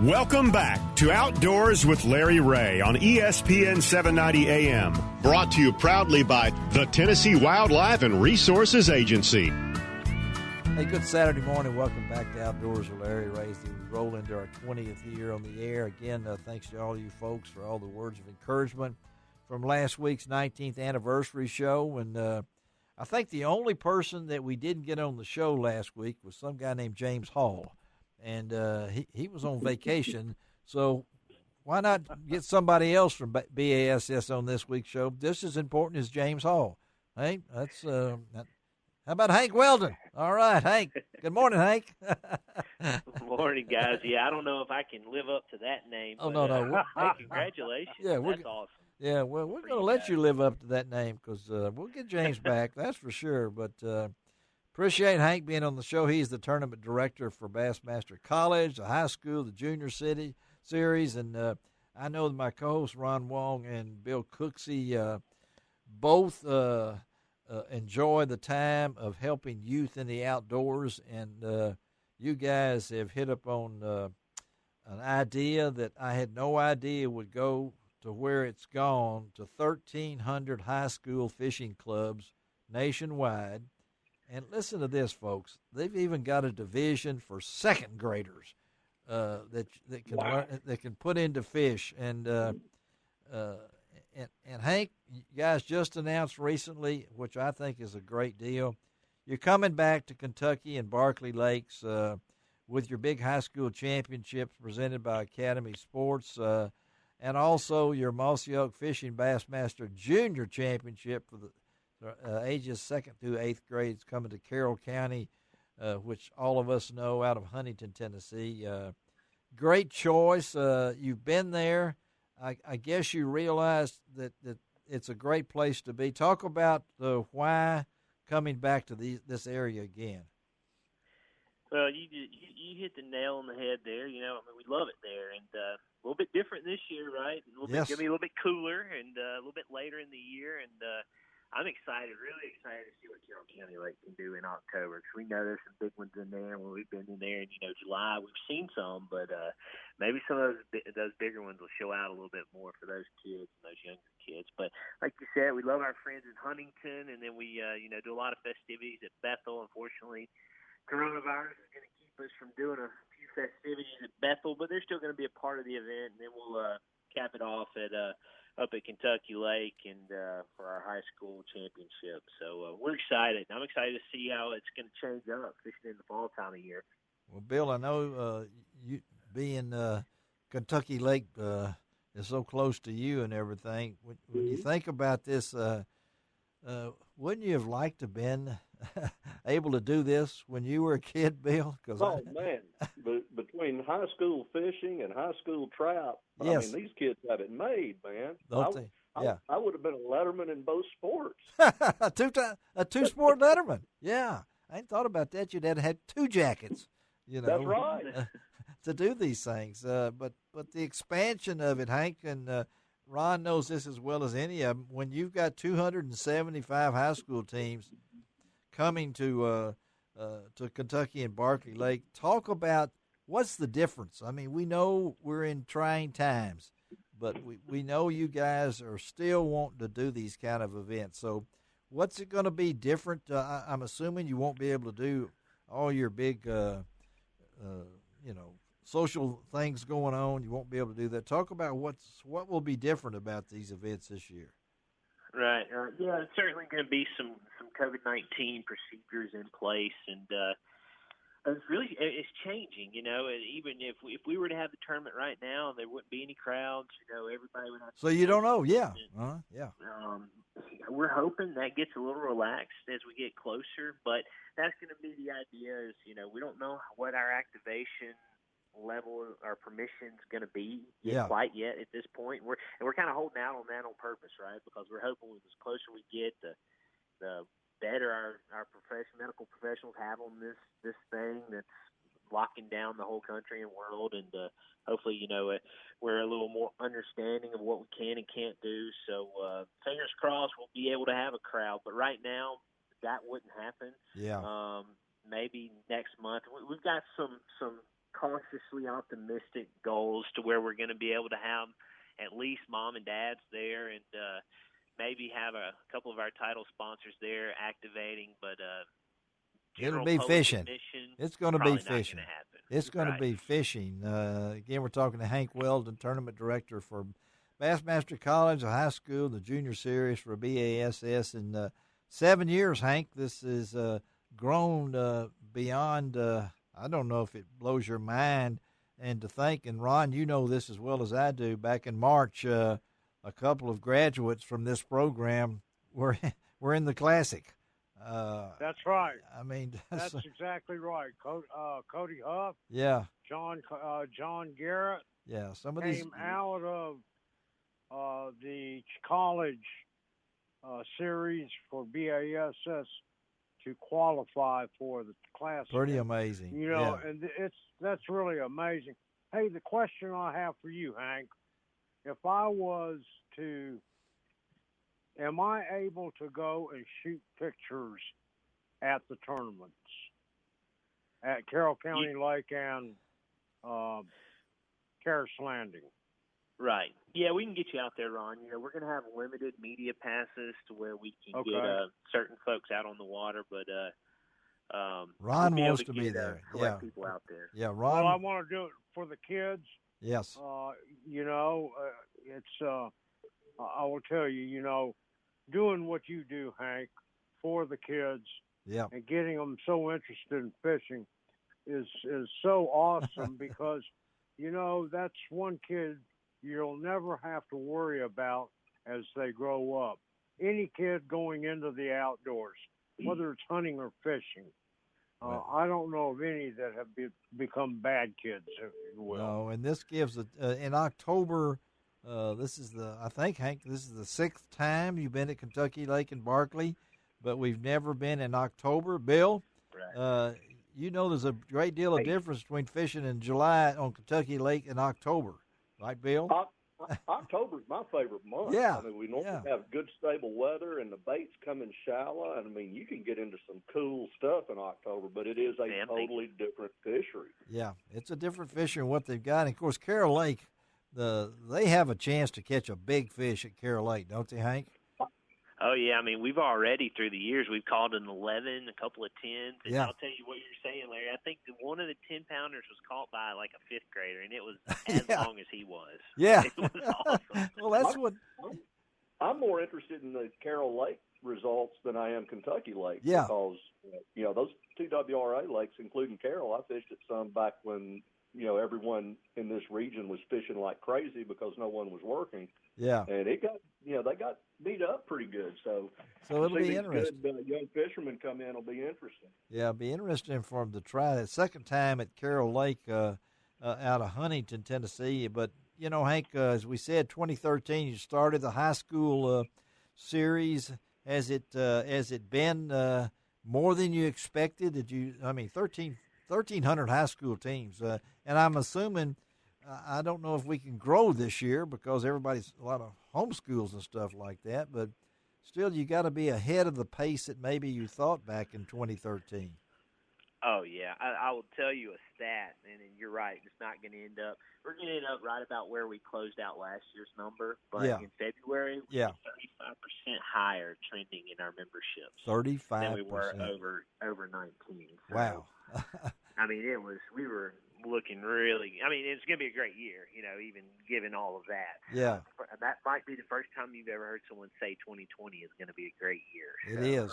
Welcome back to Outdoors with Larry Ray on ESPN 790 AM. Brought to you proudly by the Tennessee Wildlife and Resources Agency. Hey, good Saturday morning. Welcome back to Outdoors with Larry Ray as we roll into our 20th year on the air. Again, thanks to all you folks for all the words of encouragement from last week's 19th anniversary show. And I think the only person that we didn't get on the show last week was some guy named James Hall. And he was on vacation, so why not get somebody else from BASS on this week's show, just as important as James Hall? Hey, that's how about Hank Weldon? All right, Hank. Good morning, Hank. Good morning, guys. Yeah, I don't know if I can live up to that name. Oh, but, no. Hey, congratulations. Yeah, that's awesome. Yeah, well, we're going to let you live up to that name because we'll get James back, that's for sure. But appreciate Hank being on the show. He's the tournament director for Bassmaster College, the high school, the junior city series. And I know that my co-hosts Ron Wong and Bill Cooksey both enjoy the time of helping youth in the outdoors. And you guys have hit up on an idea that I had no idea would go to where it's gone, to 1,300 high school fishing clubs nationwide. And listen to this, folks. They've even got a division for second graders that can learn, that can put into fish. And Hank, you guys just announced recently, which I think is a great deal. You're coming back to Kentucky and Barkley Lakes with your big high school championships presented by Academy Sports, and also your Mossy Oak Fishing Bassmaster Junior Championship for the ages 2nd through 8th grades coming to Carroll County, which all of us know out of Huntington, Tennessee. Great choice. You've been there. I guess you realized that it's a great place to be. Talk about why coming back to this area again. Well, you hit the nail on the head there. You know, I mean, we love it there, and a little bit different this year, right? Yes. It's going to be a little bit cooler and a little bit later in the year, and I'm excited, really excited to see what Carroll County Lake can do in October, because we know there's some big ones in there. When we've been in there in July, we've seen some, but maybe some of those bigger ones will show out a little bit more for those kids and those younger kids. But like you said, we love our friends in Huntington, and then we do a lot of festivities at Bethel. Unfortunately, coronavirus is going to keep us from doing a few festivities at Bethel, but they're still going to be a part of the event, and then we'll cap it off up at Kentucky Lake and for our high school championship. So we're excited. I'm excited to see how it's going to change up fishing in the fall time of year. Well, Bill, I know you being Kentucky Lake is so close to you and everything. When you think about this, wouldn't you have liked to have been able to do this when you were a kid, Bill? Man, between high school fishing and high school trout, yes. I mean, these kids have it made, man. Yeah. I would have been a letterman in both sports. a two-sport letterman. Yeah, I ain't thought about that. You'd have had 2 jackets. That's right. To do these things. But the expansion of it, Hank, and Ron knows this as well as any of them. When you've got 275 high school teams coming to Kentucky and Barkley Lake, talk about what's the difference. I mean, we know we're in trying times, but we know you guys are still wanting to do these kind of events. So what's it going to be different? I'm assuming you won't be able to do all your big, social things going on. You won't be able to do that. Talk about what will be different about these events this year. Right. Yeah, it's certainly going to be some COVID-19 procedures in place, and it's changing. Even if we were to have the tournament right now, there wouldn't be any crowds. Everybody would have. So you don't know, yeah, yeah. We're hoping that gets a little relaxed as we get closer, but that's going to be the idea. Is we don't know what our activation level or permission's going to be quite yet at this point. We're kind of holding out on that on purpose, right? Because we're hoping the closer we get, the better our medical professionals have on this thing that's locking down the whole country and world, and hopefully we're a little more understanding of what we can and can't do. So fingers crossed we'll be able to have a crowd, but right now that wouldn't happen. Yeah. Maybe next month. We've got some cautiously optimistic goals to where we're going to be able to have at least mom and dads there, and maybe have a couple of our title sponsors there activating. But it'll be fishing. It's going to be fishing. It's going to be fishing. Again, we're talking to Hank Weldon, tournament director for Bassmaster College, the high school, the junior series for BASS. In 7 years, Hank, this has grown beyond, I don't know if it blows your mind. And to think, and Ron, you know this as well as I do, back in March, a couple of graduates from this program were in the Classic. That's right. I mean, that's exactly right. Cody Huff. Yeah. John Garrett. Yeah. Some of came these out of the college series for BASS to qualify for the Classic. Pretty amazing. You know, and that's really amazing. Hey, the question I have for you, Hank, if I was to, am I able to go and shoot pictures at the tournaments at Carroll County Lake and Carroll Landing? Right. Yeah, we can get you out there, Ron. You know, we're going to have limited media passes to where we can get certain folks out on the water, but Ron wants to be there. Yeah, people out there. Yeah, Ron. Well, I want to do it for the kids. Yes. You know, it's. I will tell you, you know, doing what you do, Hank, for the kids. Yeah. And getting them so interested in fishing is so awesome because, you know, that's one kid you'll never have to worry about as they grow up. Any kid going into the outdoors, whether it's hunting or fishing, I don't know of any that have become bad kids, if you will. No, and this gives in October. This is I think, Hank, this is the 6th time you've been at Kentucky Lake and Barkley, but we've never been in October. Bill, you know there's a great deal of difference between fishing in July on Kentucky Lake and October, right, Bill? October's my favorite month. Yeah. I mean, we normally have good, stable weather, and the baits come in shallow. And, I mean, you can get into some cool stuff in October, but it is a totally different fishery. Yeah, it's a different fishery than what they've got. And, of course, Carroll Lake, they have a chance to catch a big fish at Carroll Lake, don't they, Hank? Oh, yeah. I mean, we've already, through the years, we've caught an 11, a couple of 10s. And I'll tell you what you're saying, Larry. I think one of the 10-pounders was caught by, like, a 5th grader, and it was as long as he was. Yeah. It was awesome. Well, that's what – I'm more interested in the Carroll Lake results than I am Kentucky Lake. Yeah. Because, you know, those two WRA lakes, including Carroll, I fished at some back when, you know, everyone in this region was fishing like crazy because no one was working. Yeah. And it got, you know, they got beat up pretty good. So it'll be interesting. Good, young fishermen come in will be interesting. Yeah, it'll be interesting for them to try that second time at Carroll Lake out of Huntington, Tennessee. But, you know, Hank, as we said, 2013, you started the high school series. Has it been more than you expected? 1,300 high school teams. And I'm assuming, I don't know if we can grow this year because everybody's a lot of homeschools and stuff like that, but still you got to be ahead of the pace that maybe you thought back in 2013. Oh, yeah. I will tell you a stat, and you're right. It's not going to end up – we're going to end up right about where we closed out last year's number. But in February, we're 35% higher trending in our memberships. 35%. Than we were over 19. So, wow. I mean, we were looking really – I mean, it's going to be a great year, you know, even given all of that. Yeah. That might be the first time you've ever heard someone say 2020 is going to be a great year. It is.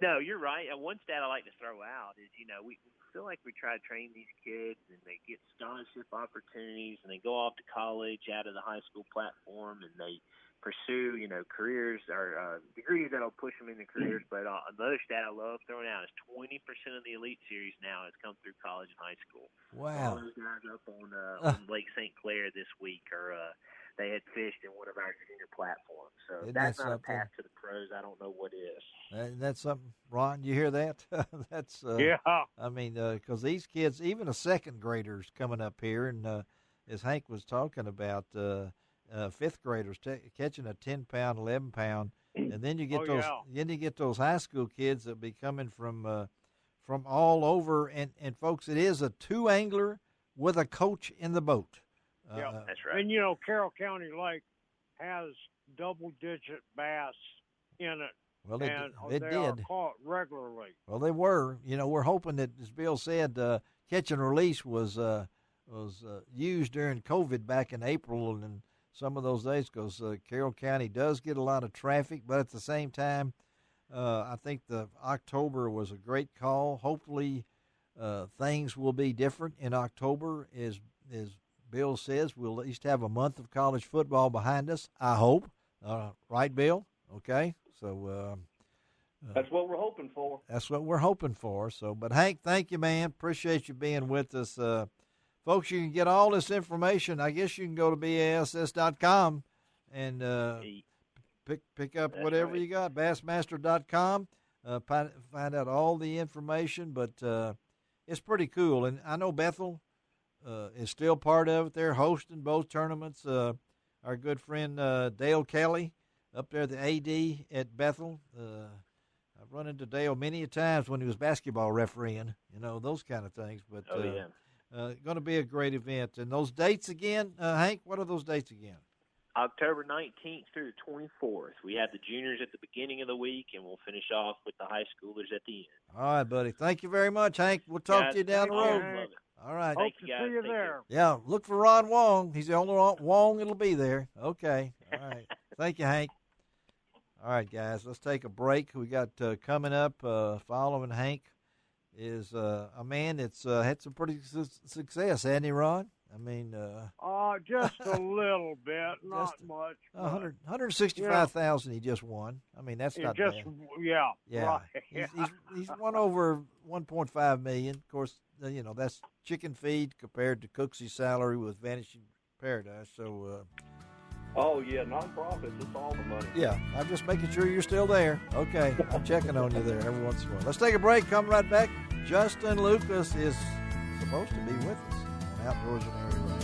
No, you're right. One stat I like to throw out is, you know, we feel like we try to train these kids and they get scholarship opportunities and they go off to college out of the high school platform and they pursue, you know, careers or degrees that'll push them into careers. But another stat I love throwing out is 20% of the Elite Series now has come through college and high school. Wow. All those guys up on Lake St. Clair this week are they had fished in one of our senior platforms. So that's not a path to the pros. I don't know what is. That's something, Ron, you hear that? That's I mean, because these kids, even a second graders coming up here, and as Hank was talking about, 5th graders catching a 10-pound, 11-pound, and then you get Then you get those high school kids that be coming from from all over. And folks, it is a 2-angler with a coach in the boat. Yeah, that's right. And, Carroll County Lake has double-digit bass in it. Well, they did. are caught regularly. Well, they were. We're hoping that, as Bill said, catch and release was used during COVID back in April and some of those days, because Carroll County does get a lot of traffic. But at the same time, I think the October was a great call. Hopefully, things will be different in October. As Bill says, we'll at least have a month of college football behind us, I hope. Right, Bill? Okay. So that's what we're hoping for. That's what we're hoping for. So, but Hank, thank you, man. Appreciate you being with us. Folks, you can get all this information. I guess you can go to bass.com and pick up whatever you got. Bassmaster.com. Find out all the information. But it's pretty cool. And I know Bethel is still part of it. They're hosting both tournaments. Our good friend Dale Kelly up there, the AD at Bethel. I've run into Dale many a times when he was basketball refereeing, those kind of things. But going to be a great event. And those dates again, Hank, what are those dates again? October 19th through the 24th. We have the juniors at the beginning of the week, and we'll finish off with the high schoolers at the end. All right, buddy. Thank you very much, Hank. We'll talk to you down the road. All right. Hope to see you there. Yeah, look for Ron Wong. He's the only Wong that'll be there. Okay. All right. Thank you, Hank. All right, guys, let's take a break. We got coming up following Hank is a man that's had some pretty success, hasn't he, Ron? I mean, just a little bit, not much. 165,000 he just won. I mean, that's not bad. Yeah. Right. He's won over 1.5 million. Of course, that's chicken feed compared to Cooksy's salary with Vanishing Paradise. So. Oh, yeah, nonprofits, it's all the money. Yeah, I'm just making sure you're still there. Okay, I'm checking on you there every once in a while. Let's take a break, come right back. Justin Lucas is supposed to be with us on Outdoors and Area Radio.